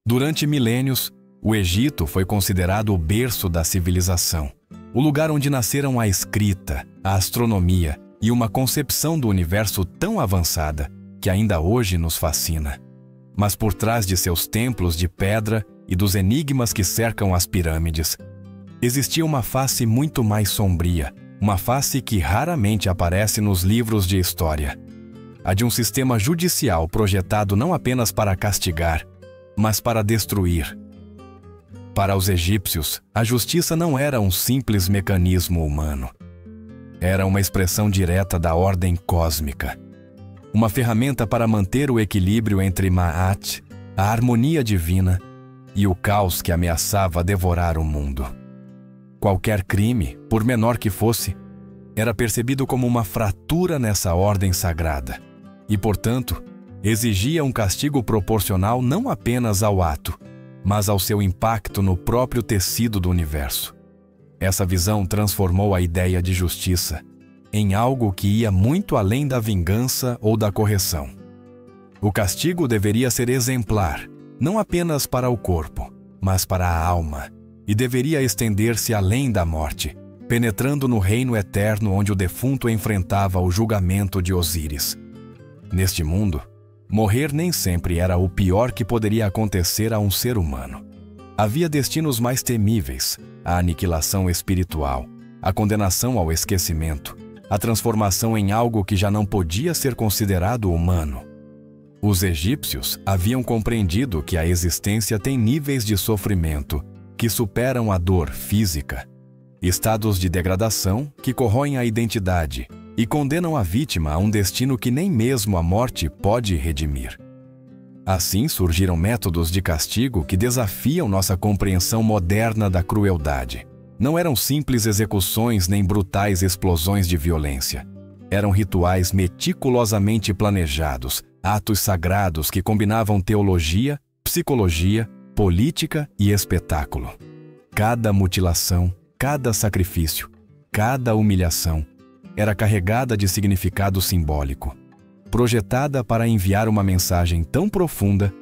Durante milênios, o Egito foi considerado o berço da civilização, o lugar onde nasceram a escrita, a astronomia e uma concepção do universo tão avançada que ainda hoje nos fascina. Mas por trás de seus templos de pedra e dos enigmas que cercam as pirâmides, existia uma face muito mais sombria, uma face que raramente aparece nos livros de história. A de um sistema judicial projetado não apenas para castigar, mas para destruir. Para os egípcios, a justiça não era um simples mecanismo humano. Era uma expressão direta da ordem cósmica. Uma ferramenta para manter o equilíbrio entre Ma'at, a harmonia divina, e o caos que ameaçava devorar o mundo. Qualquer crime, por menor que fosse, era percebido como uma fratura nessa ordem sagrada e, portanto, exigia um castigo proporcional não apenas ao ato, mas ao seu impacto no próprio tecido do universo. Essa visão transformou a ideia de justiça em algo que ia muito além da vingança ou da correção. O castigo deveria ser exemplar, não apenas para o corpo, mas para a alma, e deveria estender-se além da morte, penetrando no reino eterno onde o defunto enfrentava o julgamento de Osíris. Neste mundo, morrer nem sempre era o pior que poderia acontecer a um ser humano. Havia destinos mais temíveis: a aniquilação espiritual, a condenação ao esquecimento, a transformação em algo que já não podia ser considerado humano. Os egípcios haviam compreendido que a existência tem níveis de sofrimento que superam a dor física, estados de degradação que corroem a identidade e condenam a vítima a um destino que nem mesmo a morte pode redimir. Assim surgiram métodos de castigo que desafiam nossa compreensão moderna da crueldade. Não eram simples execuções nem brutais explosões de violência. Eram rituais meticulosamente planejados, atos sagrados que combinavam teologia, psicologia, política e espetáculo. Cada mutilação, cada sacrifício, cada humilhação era carregada de significado simbólico, projetada para enviar uma mensagem tão profunda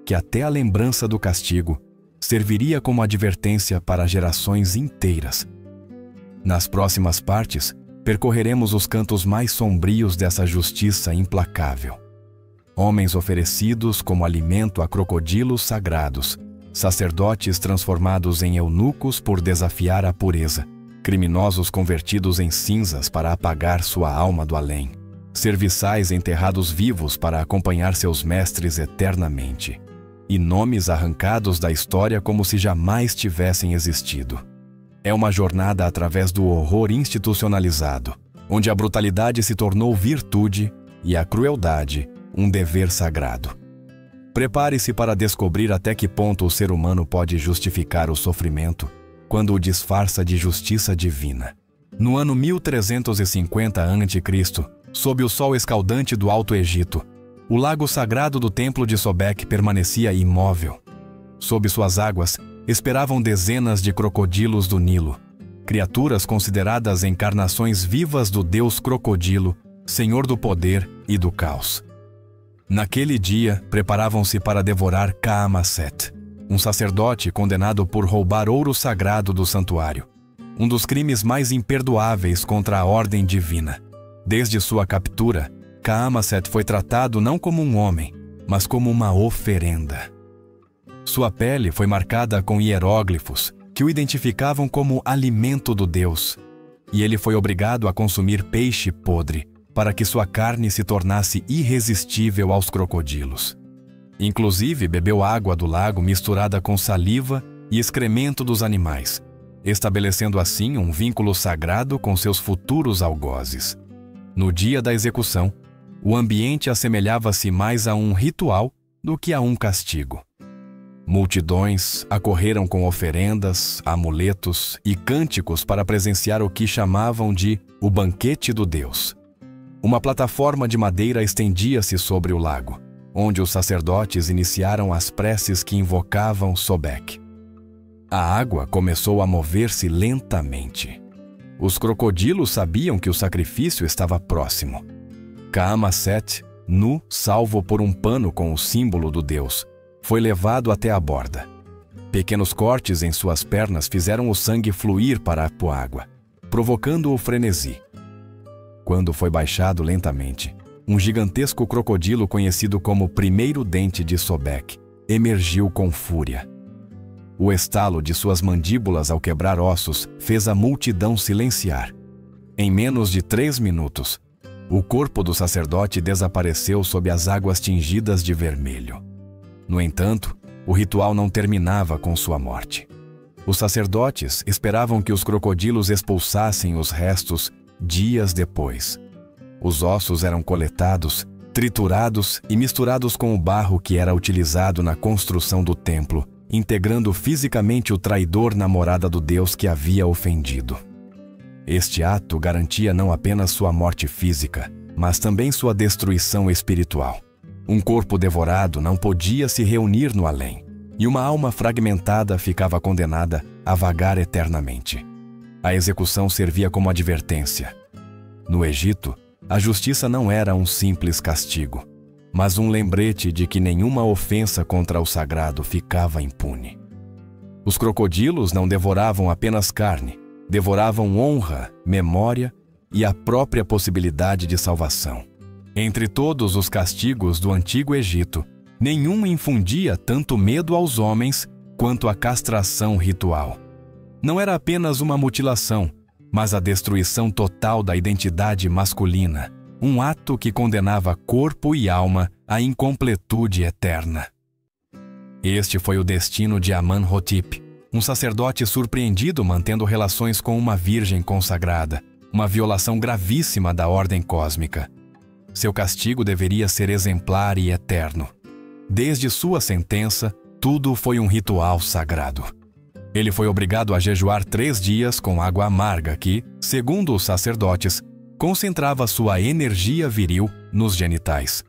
que até a lembrança do castigo serviria como advertência para gerações inteiras. Nas próximas partes, percorreremos os cantos mais sombrios dessa justiça implacável. Homens oferecidos como alimento a crocodilos sagrados, sacerdotes transformados em eunucos por desafiar a pureza, criminosos convertidos em cinzas para apagar sua alma do além, serviçais enterrados vivos para acompanhar seus mestres eternamente, e nomes arrancados da história como se jamais tivessem existido. É uma jornada através do horror institucionalizado, onde a brutalidade se tornou virtude e a crueldade um dever sagrado. Prepare-se para descobrir até que ponto o ser humano pode justificar o sofrimento quando o disfarça de justiça divina. No ano 1350 a.C., sob o sol escaldante do Alto Egito, o lago sagrado do Templo de Sobek permanecia imóvel. Sob suas águas, esperavam dezenas de crocodilos do Nilo, criaturas consideradas encarnações vivas do deus crocodilo, senhor do poder e do caos. Naquele dia, preparavam-se para devorar Ka'amasset, um sacerdote condenado por roubar ouro sagrado do santuário, um dos crimes mais imperdoáveis contra a ordem divina. Desde sua captura, Ka'amasset foi tratado não como um homem, mas como uma oferenda. Sua pele foi marcada com hieróglifos que o identificavam como alimento do deus, e ele foi obrigado a consumir peixe podre para que sua carne se tornasse irresistível aos crocodilos. Inclusive, bebeu água do lago misturada com saliva e excremento dos animais, estabelecendo assim um vínculo sagrado com seus futuros algozes. No dia da execução, o ambiente assemelhava-se mais a um ritual do que a um castigo. Multidões acorreram com oferendas, amuletos e cânticos para presenciar o que chamavam de o banquete do Deus. Uma plataforma de madeira estendia-se sobre o lago, onde os sacerdotes iniciaram as preces que invocavam Sobek. A água começou a mover-se lentamente. Os crocodilos sabiam que o sacrifício estava próximo. Ka'amasset, nu, salvo por um pano com o símbolo do deus, foi levado até a borda. Pequenos cortes em suas pernas fizeram o sangue fluir para a poágua, provocando o frenesi. Quando foi baixado lentamente, um gigantesco crocodilo conhecido como Primeiro Dente de Sobek emergiu com fúria. O estalo de suas mandíbulas ao quebrar ossos fez a multidão silenciar. Em menos de 3 minutos, o corpo do sacerdote desapareceu sob as águas tingidas de vermelho. No entanto, o ritual não terminava com sua morte. Os sacerdotes esperavam que os crocodilos expulsassem os restos dias depois. Os ossos eram coletados, triturados e misturados com o barro que era utilizado na construção do templo, integrando fisicamente o traidor na morada do Deus que havia ofendido. Este ato garantia não apenas sua morte física, mas também sua destruição espiritual. Um corpo devorado não podia se reunir no além, e uma alma fragmentada ficava condenada a vagar eternamente. A execução servia como advertência. No Egito, a justiça não era um simples castigo, mas um lembrete de que nenhuma ofensa contra o sagrado ficava impune. Os crocodilos não devoravam apenas carne, devoravam honra, memória e a própria possibilidade de salvação. Entre todos os castigos do Antigo Egito, nenhum infundia tanto medo aos homens quanto a castração ritual. Não era apenas uma mutilação, mas a destruição total da identidade masculina, um ato que condenava corpo e alma à incompletude eterna. Este foi o destino de Aman-Hotep, um sacerdote surpreendido mantendo relações com uma virgem consagrada, uma violação gravíssima da ordem cósmica. Seu castigo deveria ser exemplar e eterno. Desde sua sentença, tudo foi um ritual sagrado. Ele foi obrigado a jejuar 3 dias com água amarga que, segundo os sacerdotes, concentrava sua energia viril nos genitais.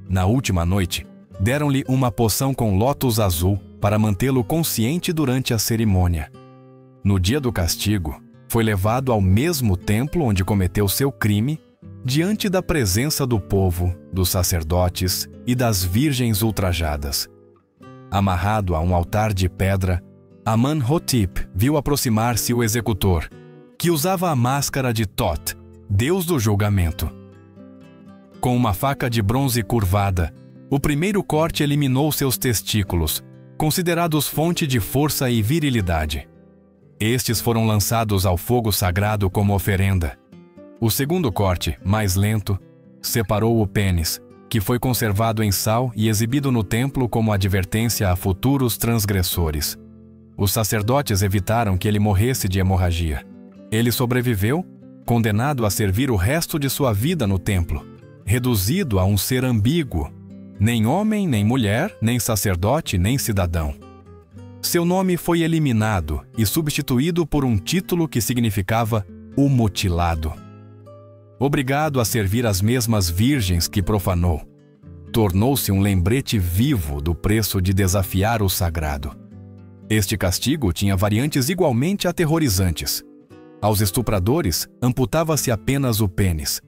Na última noite, deram-lhe uma poção com lótus azul para mantê-lo consciente durante a cerimônia. No dia do castigo, foi levado ao mesmo templo onde cometeu seu crime, diante da presença do povo, dos sacerdotes e das virgens ultrajadas. Amarrado a um altar de pedra, Aman-Hotep viu aproximar-se o executor, que usava a máscara de Thoth, deus do julgamento. Com uma faca de bronze curvada, o primeiro corte eliminou seus testículos, considerados fonte de força e virilidade. Estes foram lançados ao fogo sagrado como oferenda. O segundo corte, mais lento, separou o pênis, que foi conservado em sal e exibido no templo como advertência a futuros transgressores. Os sacerdotes evitaram que ele morresse de hemorragia. Ele sobreviveu, condenado a servir o resto de sua vida no templo, reduzido a um ser ambíguo, nem homem, nem mulher, nem sacerdote, nem cidadão. Seu nome foi eliminado e substituído por um título que significava o mutilado. Obrigado a servir as mesmas virgens que profanou, tornou-se um lembrete vivo do preço de desafiar o sagrado. Este castigo tinha variantes igualmente aterrorizantes. Aos estupradores, amputava-se apenas o pênis,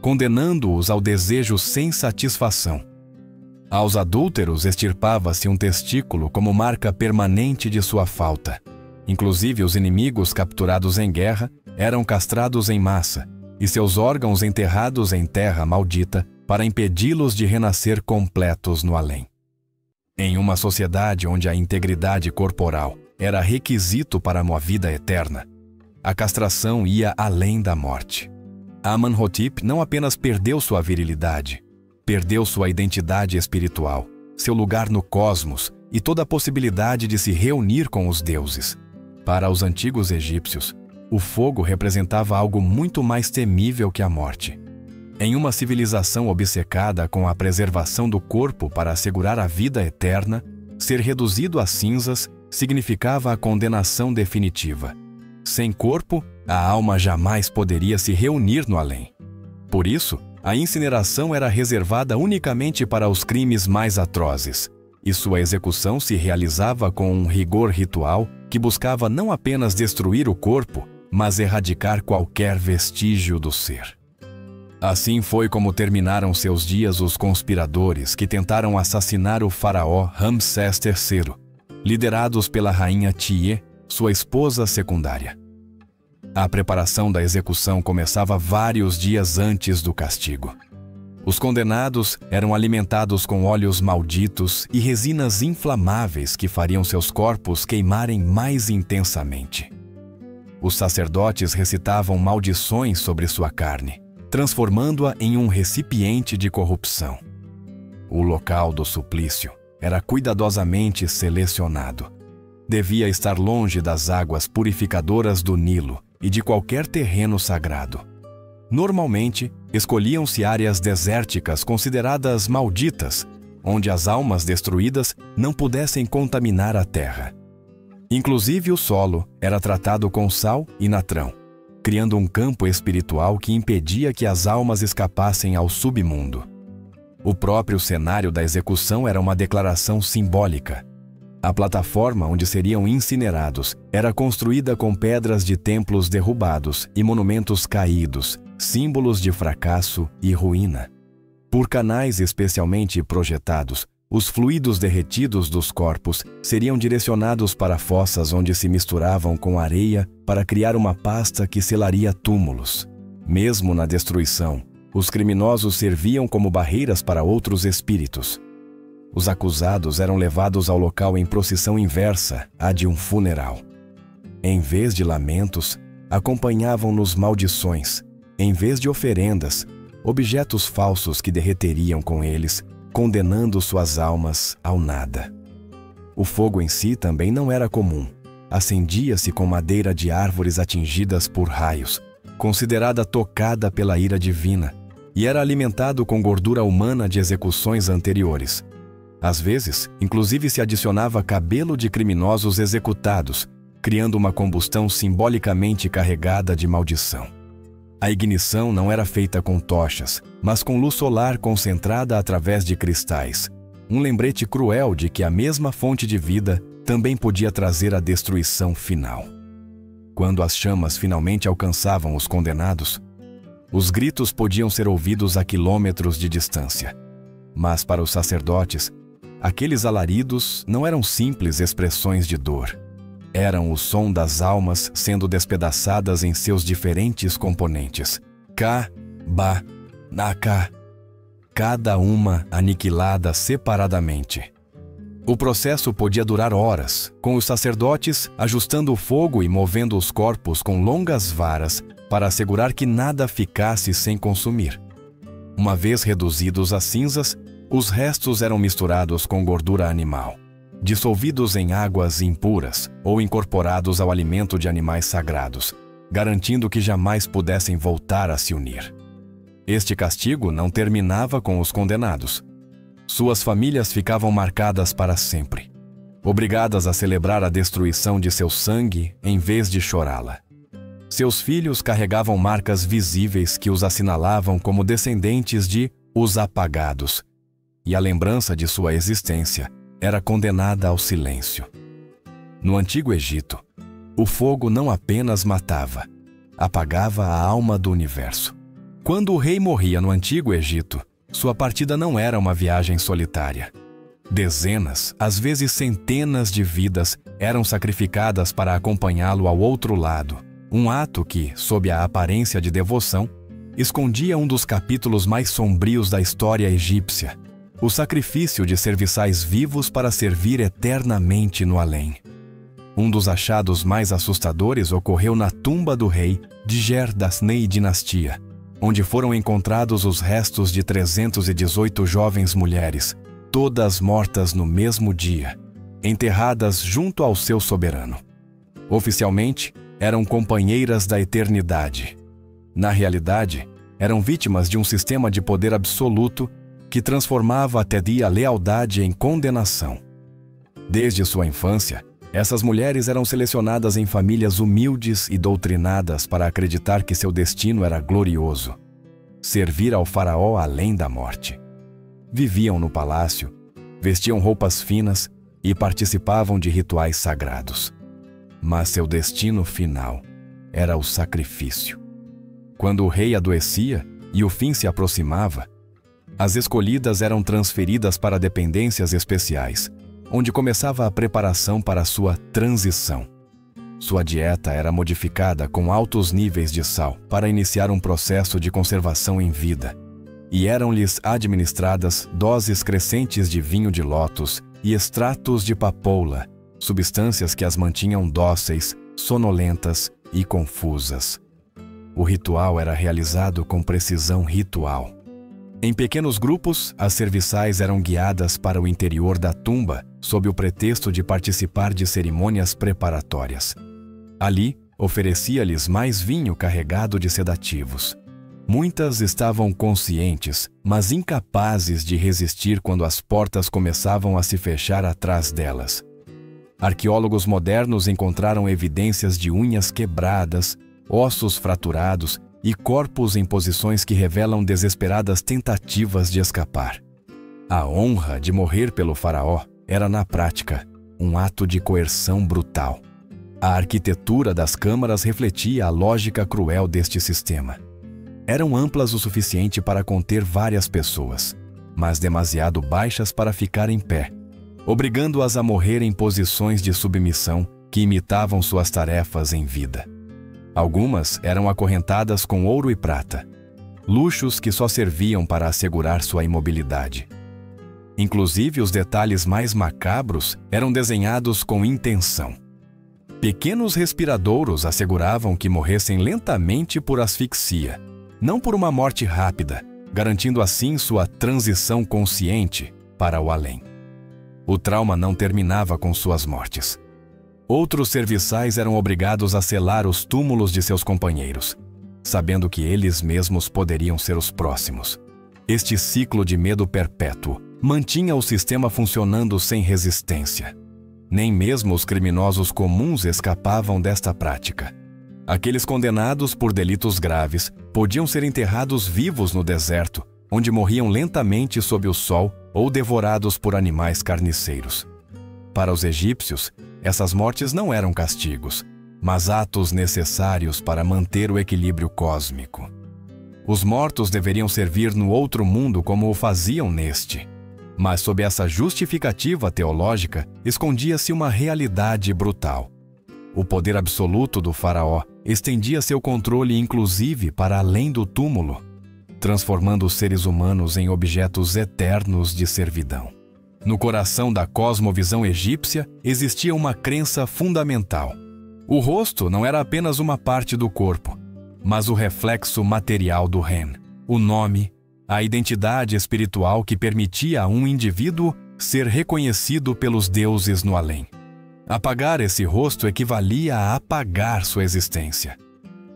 condenando-os ao desejo sem satisfação. Aos adúlteros, extirpava-se um testículo como marca permanente de sua falta. Inclusive, os inimigos capturados em guerra eram castrados em massa, e seus órgãos enterrados em terra maldita para impedi-los de renascer completos no além. Em uma sociedade onde a integridade corporal era requisito para uma vida eterna, a castração ia além da morte. Aman-Hotep não apenas perdeu sua virilidade, perdeu sua identidade espiritual, seu lugar no cosmos e toda a possibilidade de se reunir com os deuses. Para os antigos egípcios, o fogo representava algo muito mais temível que a morte. Em uma civilização obcecada com a preservação do corpo para assegurar a vida eterna, ser reduzido a cinzas significava a condenação definitiva. Sem corpo, a alma jamais poderia se reunir no além. Por isso, a incineração era reservada unicamente para os crimes mais atrozes, e sua execução se realizava com um rigor ritual que buscava não apenas destruir o corpo, mas erradicar qualquer vestígio do ser. Assim foi como terminaram seus dias os conspiradores que tentaram assassinar o faraó Ramsés III, liderados pela rainha Tiye, sua esposa secundária. A preparação da execução começava vários dias antes do castigo. Os condenados eram alimentados com óleos malditos e resinas inflamáveis que fariam seus corpos queimarem mais intensamente. Os sacerdotes recitavam maldições sobre sua carne, transformando-a em um recipiente de corrupção. O local do suplício era cuidadosamente selecionado. Devia estar longe das águas purificadoras do Nilo e de qualquer terreno sagrado. Normalmente, escolhiam-se áreas desérticas consideradas malditas, onde as almas destruídas não pudessem contaminar a terra. Inclusive o solo era tratado com sal e natrão, criando um campo espiritual que impedia que as almas escapassem ao submundo. O próprio cenário da execução era uma declaração simbólica. A plataforma onde seriam incinerados era construída com pedras de templos derrubados e monumentos caídos, símbolos de fracasso e ruína. Por canais especialmente projetados, os fluidos derretidos dos corpos seriam direcionados para fossas onde se misturavam com areia para criar uma pasta que selaria túmulos. Mesmo na destruição, os criminosos serviam como barreiras para outros espíritos. Os acusados eram levados ao local em procissão inversa à de um funeral. Em vez de lamentos, acompanhavam-nos maldições. Em vez de oferendas, objetos falsos que derreteriam com eles, condenando suas almas ao nada. O fogo em si também não era comum. Acendia-se com madeira de árvores atingidas por raios, considerada tocada pela ira divina, e era alimentado com gordura humana de execuções anteriores. Às vezes, inclusive se adicionava cabelo de criminosos executados, criando uma combustão simbolicamente carregada de maldição. A ignição não era feita com tochas, mas com luz solar concentrada através de cristais, um lembrete cruel de que a mesma fonte de vida também podia trazer a destruição final. Quando as chamas finalmente alcançavam os condenados, os gritos podiam ser ouvidos a quilômetros de distância. Mas para os sacerdotes, aqueles alaridos não eram simples expressões de dor. Eram o som das almas sendo despedaçadas em seus diferentes componentes. Ka, Ba, Naka. Cada uma aniquilada separadamente. O processo podia durar horas, com os sacerdotes ajustando o fogo e movendo os corpos com longas varas para assegurar que nada ficasse sem consumir. Uma vez reduzidos a cinzas, os restos eram misturados com gordura animal, dissolvidos em águas impuras ou incorporados ao alimento de animais sagrados, garantindo que jamais pudessem voltar a se unir. Este castigo não terminava com os condenados. Suas famílias ficavam marcadas para sempre, obrigadas a celebrar a destruição de seu sangue em vez de chorá-la. Seus filhos carregavam marcas visíveis que os assinalavam como descendentes de os apagados, e a lembrança de sua existência era condenada ao silêncio. No Antigo Egito, o fogo não apenas matava, apagava a alma do universo. Quando o rei morria no Antigo Egito, sua partida não era uma viagem solitária. Dezenas, às vezes centenas de vidas eram sacrificadas para acompanhá-lo ao outro lado, um ato que, sob a aparência de devoção, escondia um dos capítulos mais sombrios da história egípcia: o sacrifício de serviçais vivos para servir eternamente no além. Um dos achados mais assustadores ocorreu na tumba do rei de Ger-Dasnei dinastia, onde foram encontrados os restos de 318 jovens mulheres, todas mortas no mesmo dia, enterradas junto ao seu soberano. Oficialmente, eram companheiras da eternidade. Na realidade, eram vítimas de um sistema de poder absoluto que transformava até dia a lealdade em condenação. Desde sua infância, essas mulheres eram selecionadas em famílias humildes e doutrinadas para acreditar que seu destino era glorioso: servir ao faraó além da morte. Viviam no palácio, vestiam roupas finas e participavam de rituais sagrados. Mas seu destino final era o sacrifício. Quando o rei adoecia, e o fim se aproximava, as escolhidas eram transferidas para dependências especiais, onde começava a preparação para sua transição. Sua dieta era modificada com altos níveis de sal para iniciar um processo de conservação em vida, e eram-lhes administradas doses crescentes de vinho de lótus e extratos de papoula, substâncias que as mantinham dóceis, sonolentas e confusas. O ritual era realizado com precisão ritual. Em pequenos grupos, as serviçais eram guiadas para o interior da tumba sob o pretexto de participar de cerimônias preparatórias. Ali, oferecia-lhes mais vinho carregado de sedativos. Muitas estavam conscientes, mas incapazes de resistir quando as portas começavam a se fechar atrás delas. Arqueólogos modernos encontraram evidências de unhas quebradas, ossos fraturados e corpos em posições que revelam desesperadas tentativas de escapar. A honra de morrer pelo faraó era, na prática, um ato de coerção brutal. A arquitetura das câmaras refletia a lógica cruel deste sistema. Eram amplas o suficiente para conter várias pessoas, mas demasiado baixas para ficar em pé, obrigando-as a morrer em posições de submissão que imitavam suas tarefas em vida. Algumas eram acorrentadas com ouro e prata, luxos que só serviam para assegurar sua imobilidade. Inclusive, os detalhes mais macabros eram desenhados com intenção. Pequenos respiradouros asseguravam que morressem lentamente por asfixia, não por uma morte rápida, garantindo assim sua transição consciente para o além. O trauma não terminava com suas mortes. Outros serviçais eram obrigados a selar os túmulos de seus companheiros, sabendo que eles mesmos poderiam ser os próximos. Este ciclo de medo perpétuo mantinha o sistema funcionando sem resistência. Nem mesmo os criminosos comuns escapavam desta prática. Aqueles condenados por delitos graves podiam ser enterrados vivos no deserto, onde morriam lentamente sob o sol ou devorados por animais carniceiros. Para os egípcios, essas mortes não eram castigos, mas atos necessários para manter o equilíbrio cósmico. Os mortos deveriam servir no outro mundo como o faziam neste. Mas sob essa justificativa teológica, escondia-se uma realidade brutal. O poder absoluto do faraó estendia seu controle inclusive para além do túmulo, transformando os seres humanos em objetos eternos de servidão. No coração da cosmovisão egípcia existia uma crença fundamental. O rosto não era apenas uma parte do corpo, mas o reflexo material do Ren, o nome, a identidade espiritual que permitia a um indivíduo ser reconhecido pelos deuses no além. Apagar esse rosto equivalia a apagar sua existência.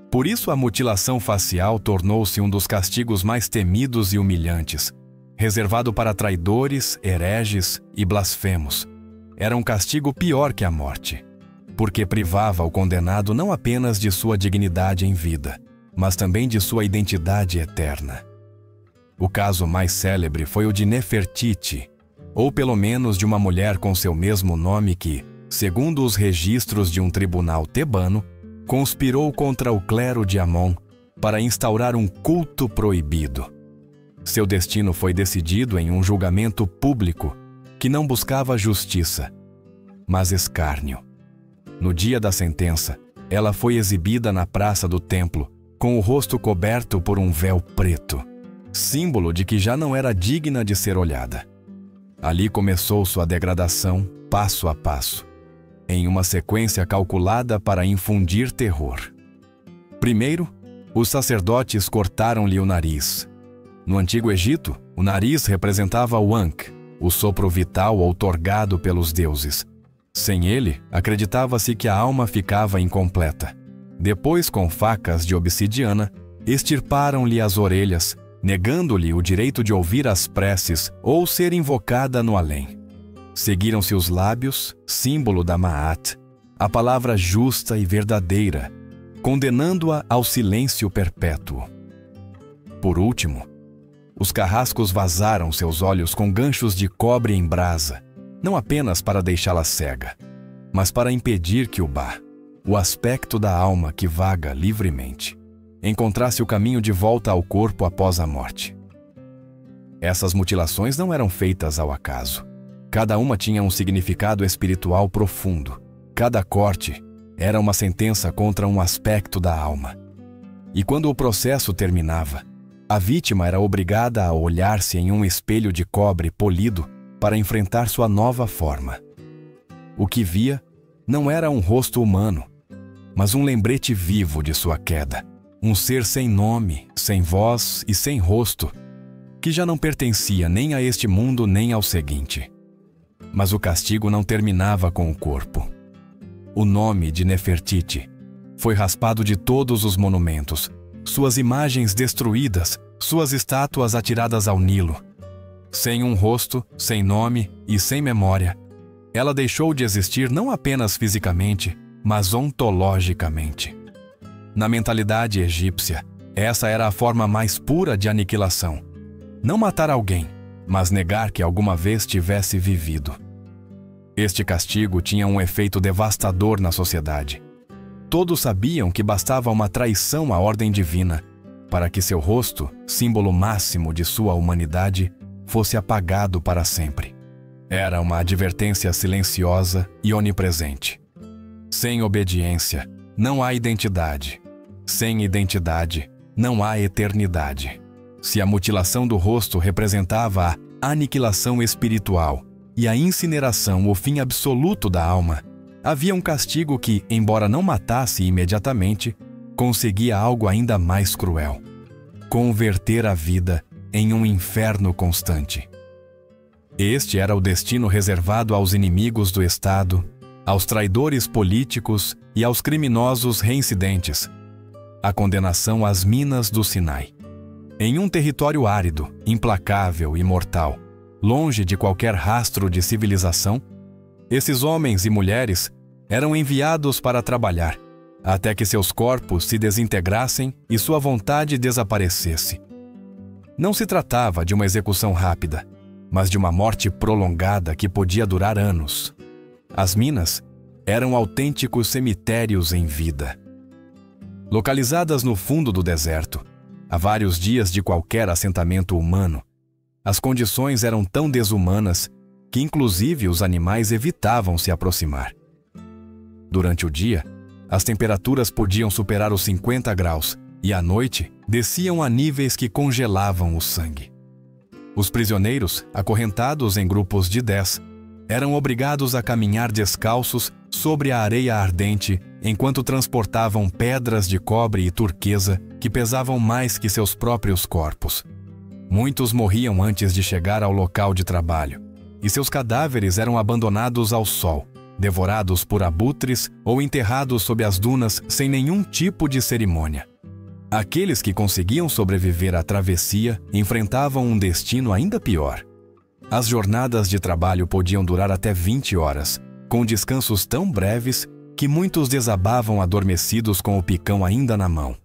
Por isso a mutilação facial tornou-se um dos castigos mais temidos e humilhantes, reservado para traidores, hereges e blasfemos. Era um castigo pior que a morte, porque privava o condenado não apenas de sua dignidade em vida, mas também de sua identidade eterna. O caso mais célebre foi o de Nefertiti, ou pelo menos de uma mulher com seu mesmo nome que, segundo os registros de um tribunal tebano, conspirou contra o clero de Amon para instaurar um culto proibido. Seu destino foi decidido em um julgamento público que não buscava justiça, mas escárnio. No dia da sentença, ela foi exibida na praça do templo, com o rosto coberto por um véu preto, símbolo de que já não era digna de ser olhada. Ali começou sua degradação, passo a passo, em uma sequência calculada para infundir terror. Primeiro, os sacerdotes cortaram-lhe o nariz. No Antigo Egito, o nariz representava o Ankh, o sopro vital outorgado pelos deuses. Sem ele, acreditava-se que a alma ficava incompleta. Depois, com facas de obsidiana, extirparam-lhe as orelhas, negando-lhe o direito de ouvir as preces ou ser invocada no além. Seguiram-se os lábios, símbolo da Ma'at, a palavra justa e verdadeira, condenando-a ao silêncio perpétuo. Por último, os carrascos vazaram seus olhos com ganchos de cobre em brasa, não apenas para deixá-la cega, mas para impedir que o Ba, o aspecto da alma que vaga livremente, encontrasse o caminho de volta ao corpo após a morte. Essas mutilações não eram feitas ao acaso. Cada uma tinha um significado espiritual profundo. Cada corte era uma sentença contra um aspecto da alma. E quando o processo terminava, a vítima era obrigada a olhar-se em um espelho de cobre polido para enfrentar sua nova forma. O que via não era um rosto humano, mas um lembrete vivo de sua queda. Um ser sem nome, sem voz e sem rosto, que já não pertencia nem a este mundo nem ao seguinte. Mas o castigo não terminava com o corpo. O nome de Nefertiti foi raspado de todos os monumentos, suas imagens destruídas, suas estátuas atiradas ao Nilo. Sem um rosto, sem nome e sem memória, ela deixou de existir não apenas fisicamente, mas ontologicamente. Na mentalidade egípcia, essa era a forma mais pura de aniquilação. Não matar alguém, mas negar que alguma vez tivesse vivido. Este castigo tinha um efeito devastador na sociedade. Todos sabiam que bastava uma traição à ordem divina para que seu rosto, símbolo máximo de sua humanidade, fosse apagado para sempre. Era uma advertência silenciosa e onipresente. Sem obediência, não há identidade. Sem identidade, não há eternidade. Se a mutilação do rosto representava a aniquilação espiritual e a incineração o fim absoluto da alma, havia um castigo que, embora não matasse imediatamente, conseguia algo ainda mais cruel: converter a vida em um inferno constante. Este era o destino reservado aos inimigos do Estado, aos traidores políticos e aos criminosos reincidentes. A condenação às minas do Sinai. Em um território árido, implacável e mortal, longe de qualquer rastro de civilização, esses homens e mulheres eram enviados para trabalhar, até que seus corpos se desintegrassem e sua vontade desaparecesse. Não se tratava de uma execução rápida, mas de uma morte prolongada que podia durar anos. As minas eram autênticos cemitérios em vida. Localizadas no fundo do deserto, a vários dias de qualquer assentamento humano, as condições eram tão desumanas que inclusive os animais evitavam se aproximar. Durante o dia, as temperaturas podiam superar os 50 graus e à noite desciam a níveis que congelavam o sangue. Os prisioneiros, acorrentados em grupos de 10, eram obrigados a caminhar descalços sobre a areia ardente enquanto transportavam pedras de cobre e turquesa que pesavam mais que seus próprios corpos. Muitos morriam antes de chegar ao local de trabalho, e seus cadáveres eram abandonados ao sol, devorados por abutres ou enterrados sob as dunas sem nenhum tipo de cerimônia. Aqueles que conseguiam sobreviver à travessia enfrentavam um destino ainda pior. As jornadas de trabalho podiam durar até 20 horas, com descansos tão breves que muitos desabavam adormecidos com o picão ainda na mão.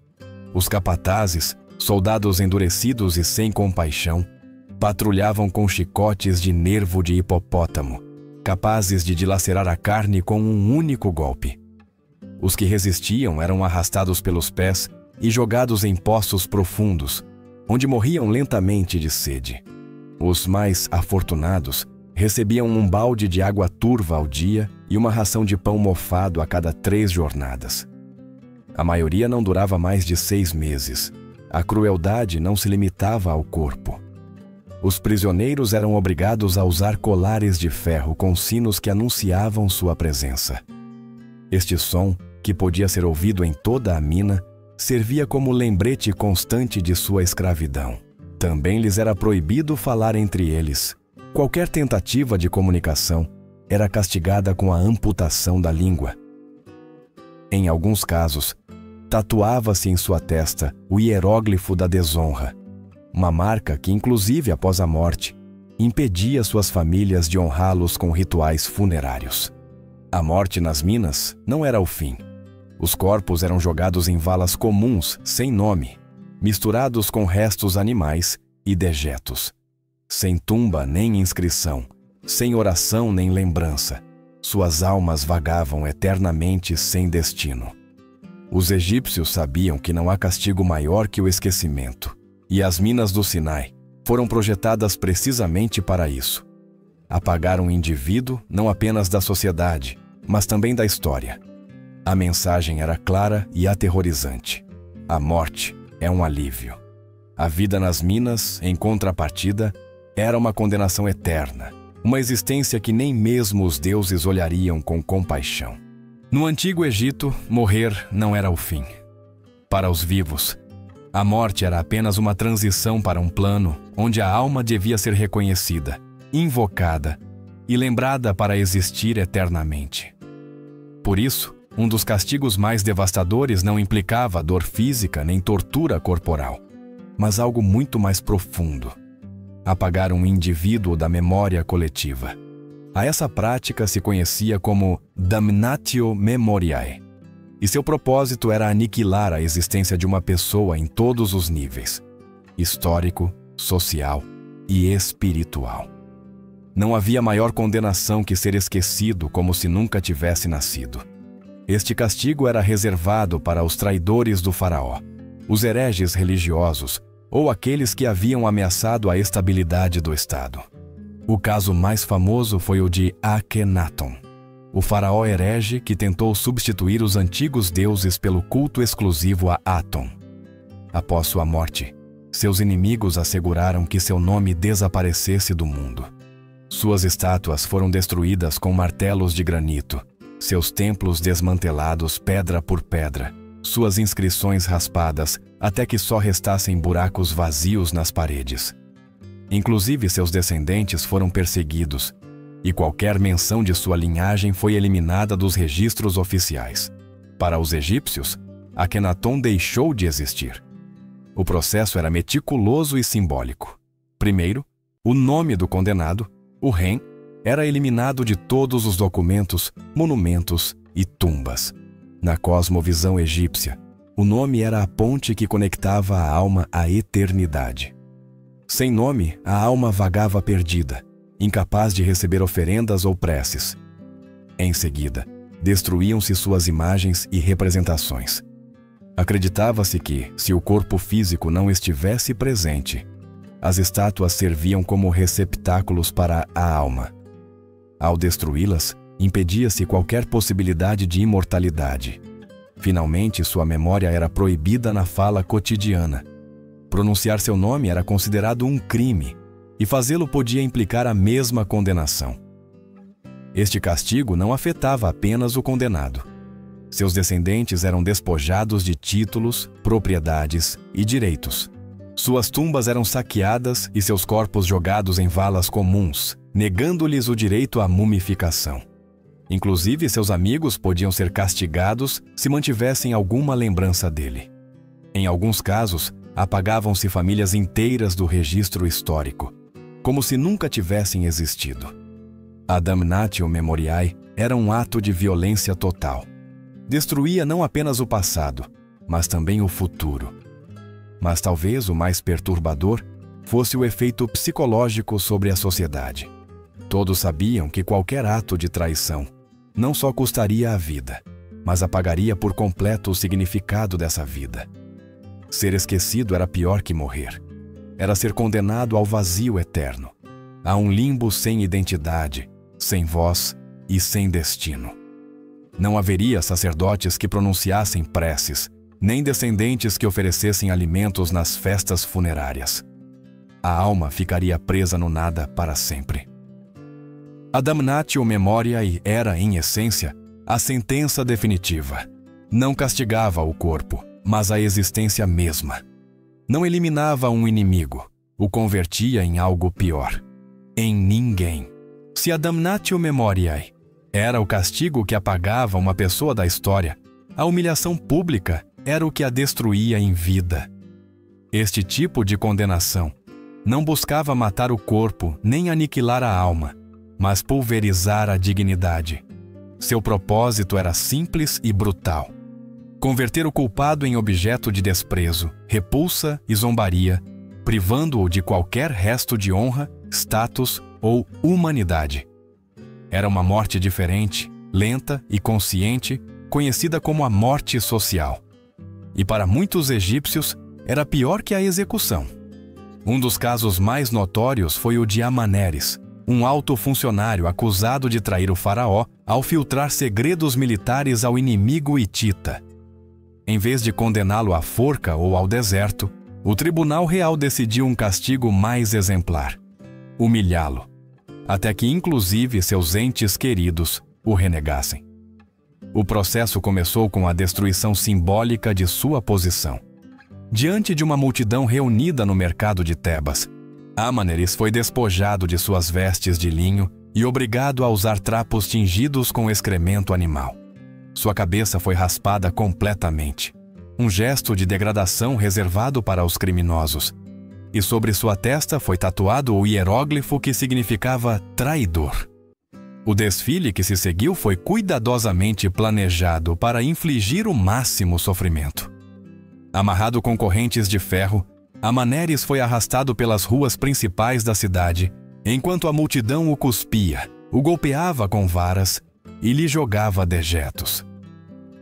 Os capatazes, soldados endurecidos e sem compaixão, patrulhavam com chicotes de nervo de hipopótamo, capazes de dilacerar a carne com um único golpe. Os que resistiam eram arrastados pelos pés e jogados em poços profundos, onde morriam lentamente de sede. Os mais afortunados recebiam um balde de água turva ao dia e uma ração de pão mofado a cada 3 jornadas. A maioria não durava mais de 6 meses. A crueldade não se limitava ao corpo. Os prisioneiros eram obrigados a usar colares de ferro com sinos que anunciavam sua presença. Este som, que podia ser ouvido em toda a mina, servia como lembrete constante de sua escravidão. Também lhes era proibido falar entre eles. Qualquer tentativa de comunicação era castigada com a amputação da língua. Em alguns casos, tatuava-se em sua testa o hieróglifo da desonra, uma marca que, inclusive após a morte, impedia suas famílias de honrá-los com rituais funerários. A morte nas minas não era o fim. Os corpos eram jogados em valas comuns, sem nome, misturados com restos animais e dejetos. Sem tumba nem inscrição, sem oração nem lembrança, suas almas vagavam eternamente sem destino. Os egípcios sabiam que não há castigo maior que o esquecimento, e as minas do Sinai foram projetadas precisamente para isso. Apagar um indivíduo não apenas da sociedade, mas também da história. A mensagem era clara e aterrorizante. A morte é um alívio. A vida nas minas, em contrapartida, era uma condenação eterna, uma existência que nem mesmo os deuses olhariam com compaixão. No Antigo Egito, morrer não era o fim. Para os vivos, a morte era apenas uma transição para um plano onde a alma devia ser reconhecida, invocada e lembrada para existir eternamente. Por isso, um dos castigos mais devastadores não implicava dor física nem tortura corporal, mas algo muito mais profundo: apagar um indivíduo da memória coletiva. A essa prática se conhecia como damnatio memoriae, e seu propósito era aniquilar a existência de uma pessoa em todos os níveis: histórico, social e espiritual. Não havia maior condenação que ser esquecido como se nunca tivesse nascido. Este castigo era reservado para os traidores do faraó, os hereges religiosos ou aqueles que haviam ameaçado a estabilidade do Estado. O caso mais famoso foi o de Akhenaton, o faraó herege que tentou substituir os antigos deuses pelo culto exclusivo a Aton. Após sua morte, seus inimigos asseguraram que seu nome desaparecesse do mundo. Suas estátuas foram destruídas com martelos de granito, seus templos desmantelados pedra por pedra, suas inscrições raspadas até que só restassem buracos vazios nas paredes. Inclusive, seus descendentes foram perseguidos, e qualquer menção de sua linhagem foi eliminada dos registros oficiais. Para os egípcios, Akhenaton deixou de existir. O processo era meticuloso e simbólico. Primeiro, o nome do condenado, o Ren, era eliminado de todos os documentos, monumentos e tumbas. Na cosmovisão egípcia, o nome era a ponte que conectava a alma à eternidade. Sem nome, a alma vagava perdida, incapaz de receber oferendas ou preces. Em seguida, destruíam-se suas imagens e representações. Acreditava-se que, se o corpo físico não estivesse presente, as estátuas serviam como receptáculos para a alma. Ao destruí-las, impedia-se qualquer possibilidade de imortalidade. Finalmente, sua memória era proibida na fala cotidiana. Pronunciar seu nome era considerado um crime, e fazê-lo podia implicar a mesma condenação. Este castigo não afetava apenas o condenado. Seus descendentes eram despojados de títulos, propriedades e direitos. Suas tumbas eram saqueadas e seus corpos jogados em valas comuns, negando-lhes o direito à mumificação. Inclusive, seus amigos podiam ser castigados se mantivessem alguma lembrança dele. Em alguns casos, apagavam-se famílias inteiras do registro histórico, como se nunca tivessem existido. A damnatio memoriae era um ato de violência total. Destruía não apenas o passado, mas também o futuro. Mas talvez o mais perturbador fosse o efeito psicológico sobre a sociedade. Todos sabiam que qualquer ato de traição não só custaria a vida, mas apagaria por completo o significado dessa vida. Ser esquecido era pior que morrer. Era ser condenado ao vazio eterno, a um limbo sem identidade, sem voz e sem destino. Não haveria sacerdotes que pronunciassem preces, nem descendentes que oferecessem alimentos nas festas funerárias. A alma ficaria presa no nada para sempre. A damnatio memoriae era, em essência, a sentença definitiva. Não castigava o corpo, mas a existência mesma. Não eliminava um inimigo, o convertia em algo pior, em ninguém. Se a damnatio memoriae era o castigo que apagava uma pessoa da história, a humilhação pública era o que a destruía em vida. Este tipo de condenação não buscava matar o corpo nem aniquilar a alma, mas pulverizar a dignidade. Seu propósito era simples e brutal: converter o culpado em objeto de desprezo, repulsa e zombaria, privando-o de qualquer resto de honra, status ou humanidade. Era uma morte diferente, lenta e consciente, conhecida como a morte social. E para muitos egípcios, era pior que a execução. Um dos casos mais notórios foi o de Amaneres, um alto funcionário acusado de trair o faraó ao filtrar segredos militares ao inimigo hitita. Em vez de condená-lo à forca ou ao deserto, o tribunal real decidiu um castigo mais exemplar: humilhá-lo, até que inclusive seus entes queridos o renegassem. O processo começou com a destruição simbólica de sua posição. Diante de uma multidão reunida no mercado de Tebas, Amaneris foi despojado de suas vestes de linho e obrigado a usar trapos tingidos com excremento animal. Sua cabeça foi raspada completamente, um gesto de degradação reservado para os criminosos. E sobre sua testa foi tatuado o hieróglifo que significava traidor. O desfile que se seguiu foi cuidadosamente planejado para infligir o máximo sofrimento. Amarrado com correntes de ferro, Amaneris foi arrastado pelas ruas principais da cidade, enquanto a multidão o cuspia, o golpeava com varas e lhe jogava dejetos.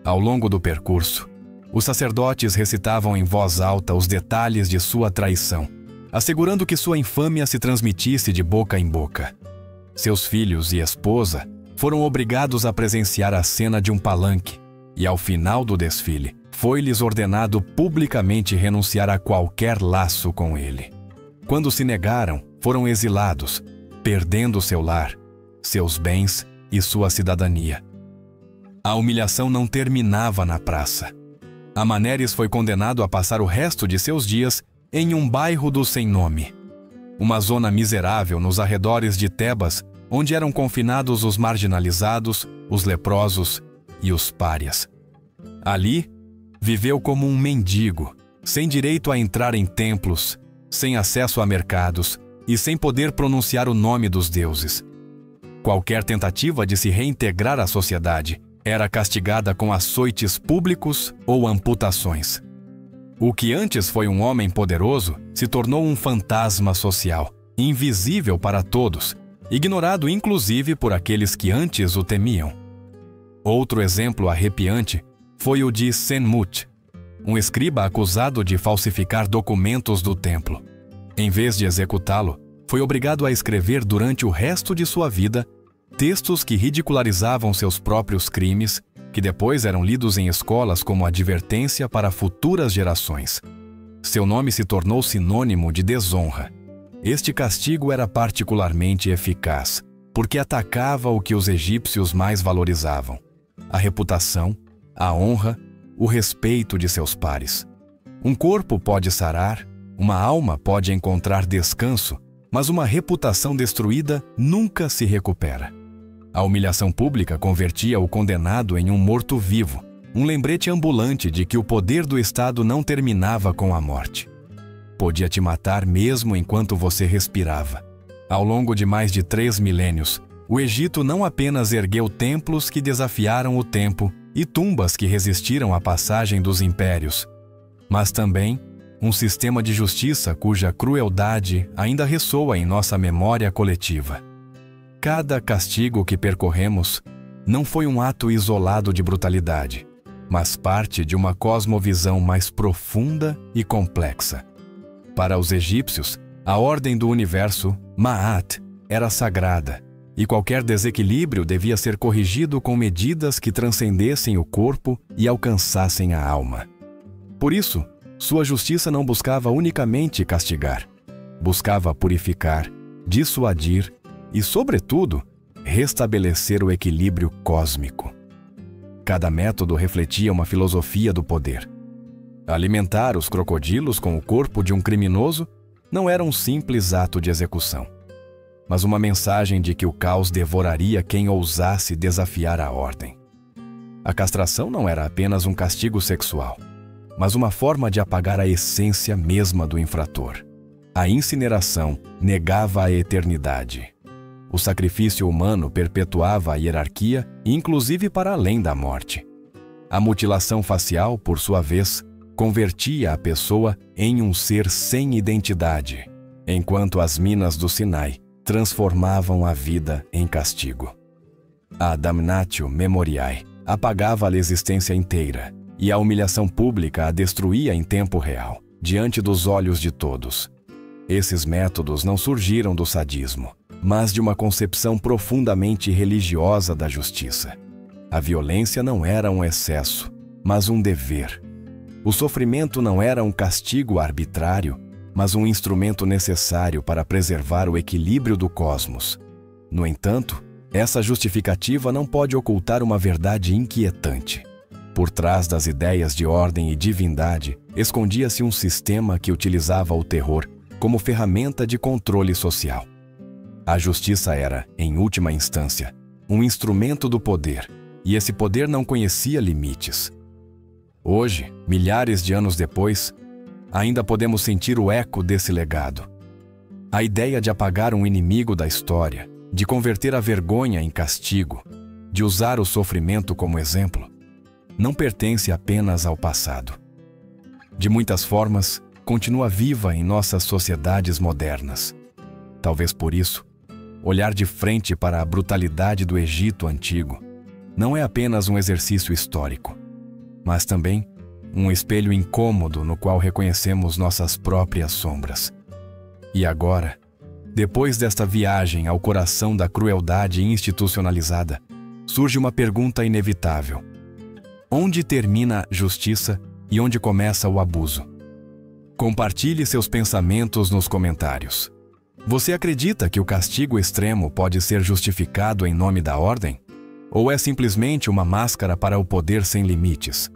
Ao longo do percurso, os sacerdotes recitavam em voz alta os detalhes de sua traição, assegurando que sua infâmia se transmitisse de boca em boca. Seus filhos e esposa foram obrigados a presenciar a cena de um palanque, e ao final do desfile, foi-lhes ordenado publicamente renunciar a qualquer laço com ele. Quando se negaram, foram exilados, perdendo seu lar, seus bens e sua cidadania. A humilhação não terminava na praça. Amaneris foi condenado a passar o resto de seus dias em um bairro do sem nome, uma zona miserável nos arredores de Tebas, onde eram confinados os marginalizados, os leprosos e os párias. Ali, viveu como um mendigo, sem direito a entrar em templos, sem acesso a mercados e sem poder pronunciar o nome dos deuses. Qualquer tentativa de se reintegrar à sociedade era castigada com açoites públicos ou amputações. O que antes foi um homem poderoso se tornou um fantasma social, invisível para todos, ignorado inclusive por aqueles que antes o temiam. Outro exemplo arrepiante foi o de Senmut, um escriba acusado de falsificar documentos do templo. Em vez de executá-lo, foi obrigado a escrever durante o resto de sua vida textos que ridicularizavam seus próprios crimes, que depois eram lidos em escolas como advertência para futuras gerações. Seu nome se tornou sinônimo de desonra. Este castigo era particularmente eficaz, porque atacava o que os egípcios mais valorizavam: a reputação, a honra, o respeito de seus pares. Um corpo pode sarar, uma alma pode encontrar descanso, mas uma reputação destruída nunca se recupera. A humilhação pública convertia o condenado em um morto-vivo, um lembrete ambulante de que o poder do Estado não terminava com a morte. Podia te matar mesmo enquanto você respirava. Ao longo de mais de 3 milênios, o Egito não apenas ergueu templos que desafiaram o tempo e tumbas que resistiram à passagem dos impérios, mas também um sistema de justiça cuja crueldade ainda ressoa em nossa memória coletiva. Cada castigo que percorremos não foi um ato isolado de brutalidade, mas parte de uma cosmovisão mais profunda e complexa. Para os egípcios, a ordem do universo, Ma'at, era sagrada, e qualquer desequilíbrio devia ser corrigido com medidas que transcendessem o corpo e alcançassem a alma. Por isso, sua justiça não buscava unicamente castigar, buscava purificar, dissuadir e, sobretudo, restabelecer o equilíbrio cósmico. Cada método refletia uma filosofia do poder. Alimentar os crocodilos com o corpo de um criminoso não era um simples ato de execução, mas uma mensagem de que o caos devoraria quem ousasse desafiar a ordem. A castração não era apenas um castigo sexual, mas uma forma de apagar a essência mesma do infrator. A incineração negava a eternidade. O sacrifício humano perpetuava a hierarquia, inclusive para além da morte. A mutilação facial, por sua vez, convertia a pessoa em um ser sem identidade, enquanto as minas do Sinai transformavam a vida em castigo. A damnatio memoriae, apagava-lhe a existência inteira, e a humilhação pública a destruía em tempo real, diante dos olhos de todos. Esses métodos não surgiram do sadismo, mas de uma concepção profundamente religiosa da justiça. A violência não era um excesso, mas um dever. O sofrimento não era um castigo arbitrário, mas um instrumento necessário para preservar o equilíbrio do cosmos. No entanto, essa justificativa não pode ocultar uma verdade inquietante. Por trás das ideias de ordem e divindade, escondia-se um sistema que utilizava o terror como ferramenta de controle social. A justiça era, em última instância, um instrumento do poder, e esse poder não conhecia limites. Hoje, milhares de anos depois, ainda podemos sentir o eco desse legado. A ideia de apagar um inimigo da história, de converter a vergonha em castigo, de usar o sofrimento como exemplo, não pertence apenas ao passado. De muitas formas, continua viva em nossas sociedades modernas. Talvez por isso, olhar de frente para a brutalidade do Egito antigo não é apenas um exercício histórico, mas também um espelho incômodo no qual reconhecemos nossas próprias sombras. E agora, depois desta viagem ao coração da crueldade institucionalizada, surge uma pergunta inevitável: onde termina a justiça e onde começa o abuso? Compartilhe seus pensamentos nos comentários. Você acredita que o castigo extremo pode ser justificado em nome da ordem? Ou é simplesmente uma máscara para o poder sem limites?